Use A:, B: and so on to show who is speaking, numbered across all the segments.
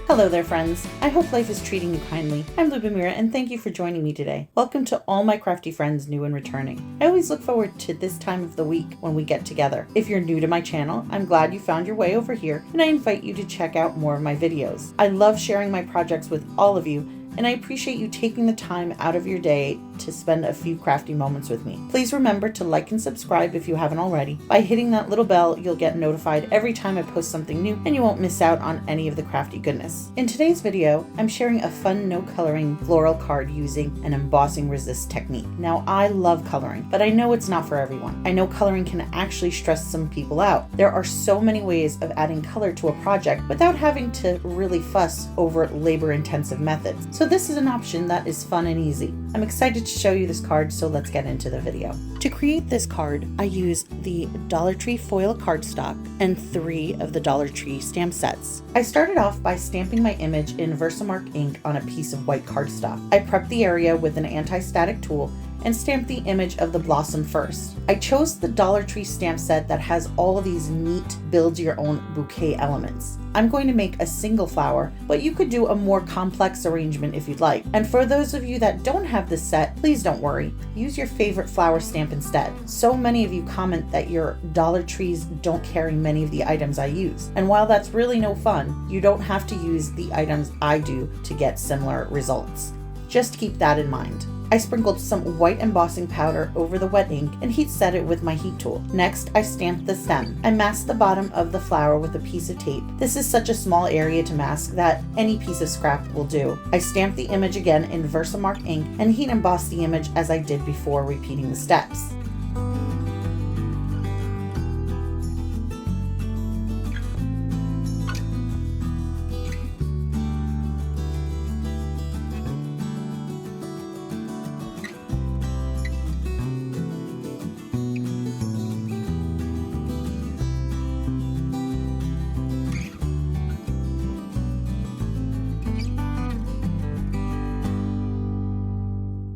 A: Hello there, friends. I hope life is treating you kindly. I'm Lubomira, and thank you for joining me today. Welcome to all my crafty friends, new and returning. I always look forward to this time of the week when we get together. If you're new to my channel, I'm glad you found your way over here, and I invite you to check out more of my videos. I love sharing my projects with all of you, and I appreciate you taking the time out of your day to spend a few crafty moments with me. Please remember to like and subscribe if you haven't already. By hitting that little bell, you'll get notified every time I post something new, and you won't miss out on any of the crafty goodness. In today's video, I'm sharing a fun no coloring floral card using an embossing resist technique. Now, I love coloring, but I know it's not for everyone. I know coloring can actually stress some people out. There are so many ways of adding color to a project without having to really fuss over labor-intensive methods. So this is an option that is fun and easy. I'm excited to show you this card, so let's get into the video. To create this card, I used the Dollar Tree Foil Cardstock and 3 of the Dollar Tree stamp sets. I started off by stamping my image in VersaMark ink on a piece of white cardstock. I prepped the area with an anti-static tool and stamped the image of the blossom first. I chose the Dollar Tree stamp set that has all of these neat build your own bouquet elements. I'm going to make a single flower, but you could do a more complex arrangement if you'd like. And for those of you that don't have this set, please don't worry. Use your favorite flower stamp instead. So many of you comment that your Dollar Trees don't carry many of the items I use. And while that's really no fun, you don't have to use the items I do to get similar results. Just keep that in mind. I sprinkled some white embossing powder over the wet ink and heat set it with my heat tool. Next, I stamped the stem. I masked the bottom of the flower with a piece of tape. This is such a small area to mask that any piece of scrap will do. I stamped the image again in VersaMark ink and heat embossed the image as I did before, repeating the steps.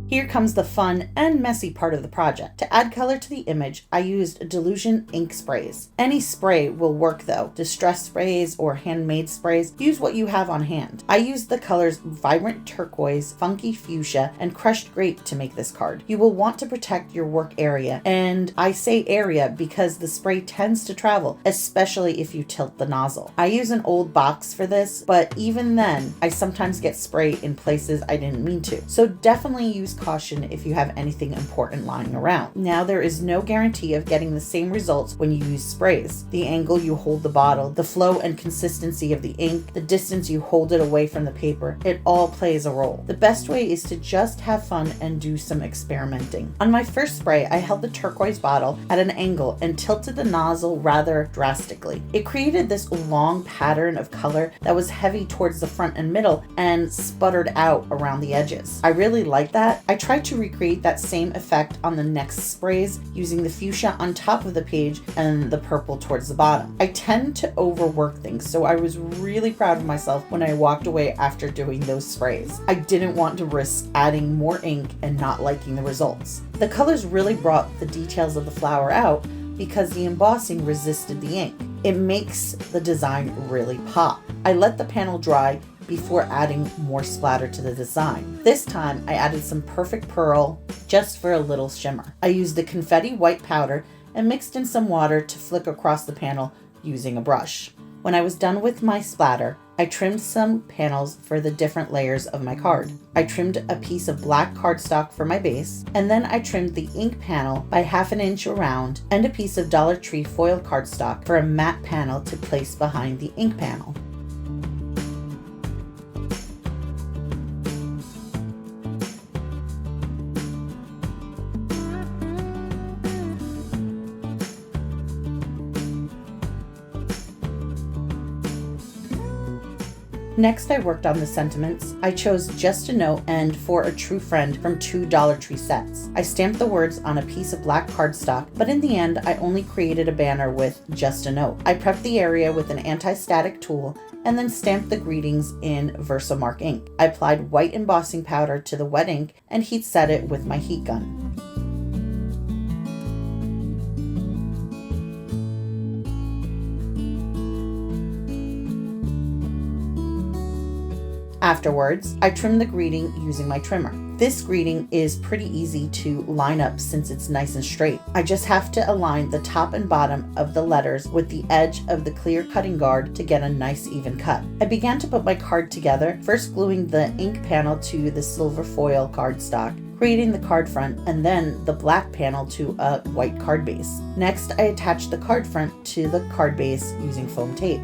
A: Here comes the fun and messy part of the project. To add color to the image, I used Dylusion Ink Sprays. Any spray will work though. Distress sprays or handmade sprays, use what you have on hand. I used the colors Vibrant Turquoise, Funky Fuchsia, and Crushed Grape to make this card. You will want to protect your work area, and I say area because the spray tends to travel, especially if you tilt the nozzle. I use an old box for this, but even then, I sometimes get spray in places I didn't mean to. So definitely use caution if you have anything important lying around. Now, there is no guarantee of getting the same results when you use sprays. The angle you hold the bottle, the flow and consistency of the ink, the distance you hold it away from the paper, it all plays a role. The best way is to just have fun and do some experimenting. On my first spray, I held the turquoise bottle at an angle and tilted the nozzle rather drastically. It created this long pattern of color that was heavy towards the front and middle and sputtered out around the edges. I really like that. I tried to recreate that same effect on the next sprays using the fuchsia on top of the page and the purple towards the bottom. I tend to overwork things, so I was really proud of myself when I walked away after doing those sprays. I didn't want to risk adding more ink and not liking the results. The colors really brought the details of the flower out because the embossing resisted the ink. It makes the design really pop. I let the panel dry before adding more splatter to the design. This time I added some perfect pearl just for a little shimmer. I used the confetti white powder and mixed in some water to flick across the panel using a brush. When I was done with my splatter, I trimmed some panels for the different layers of my card. I trimmed a piece of black cardstock for my base, and then I trimmed the ink panel by 1/2 inch around and a piece of Dollar Tree Foil Cardstock for a matte panel to place behind the ink panel. Next, I worked on the sentiments. I chose Just a Note and For a True Friend from 2 Dollar Tree sets. I stamped the words on a piece of black cardstock, but in the end, I only created a banner with Just a Note. I prepped the area with an anti-static tool and then stamped the greetings in VersaMark ink. I applied white embossing powder to the wet ink and heat set it with my heat gun. Afterwards, I trim the greeting using my trimmer. This greeting is pretty easy to line up since it's nice and straight. I just have to align the top and bottom of the letters with the edge of the clear cutting guard to get a nice even cut. I began to put my card together, first gluing the ink panel to the silver foil cardstock, creating the card front, and then the black panel to a white card base. Next, I attached the card front to the card base using foam tape.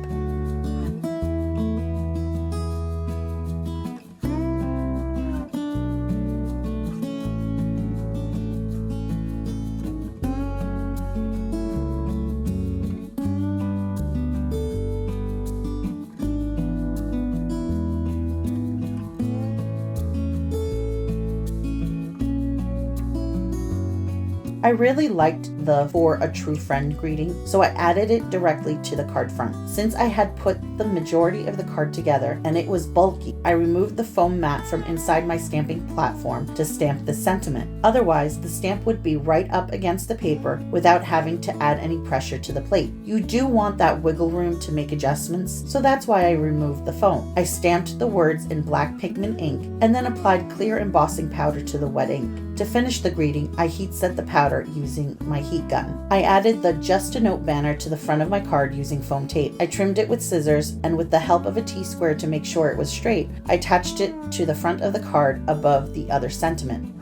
A: I really liked the "For a True Friend" greeting, so I added it directly to the card front. Since I had put the majority of the card together and it was bulky, I removed the foam mat from inside my stamping platform to stamp the sentiment. Otherwise, the stamp would be right up against the paper without having to add any pressure to the plate. You do want that wiggle room to make adjustments, so that's why I removed the foam. I stamped the words in black pigment ink and then applied clear embossing powder to the wet ink. To finish the greeting, I heat set the powder using my heat gun. I added the "Just a Note" banner to the front of my card using foam tape. I trimmed it with scissors, and with the help of a T-square to make sure it was straight, I attached it to the front of the card above the other sentiment.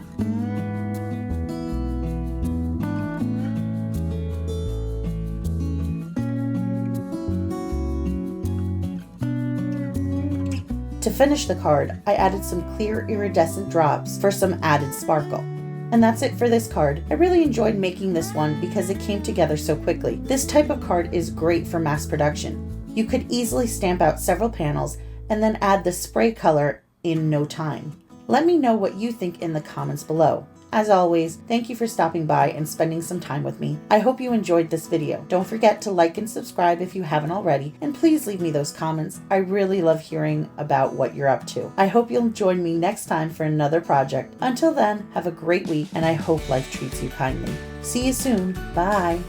A: To finish the card, I added some clear iridescent drops for some added sparkle. And that's it for this card. I really enjoyed making this one because it came together so quickly. This type of card is great for mass production. You could easily stamp out several panels and then add the spray color in no time. Let me know what you think in the comments below. As always, thank you for stopping by and spending some time with me. I hope you enjoyed this video. Don't forget to like and subscribe if you haven't already, and please leave me those comments. I really love hearing about what you're up to. I hope you'll join me next time for another project. Until then, have a great week, and I hope life treats you kindly. See you soon. Bye.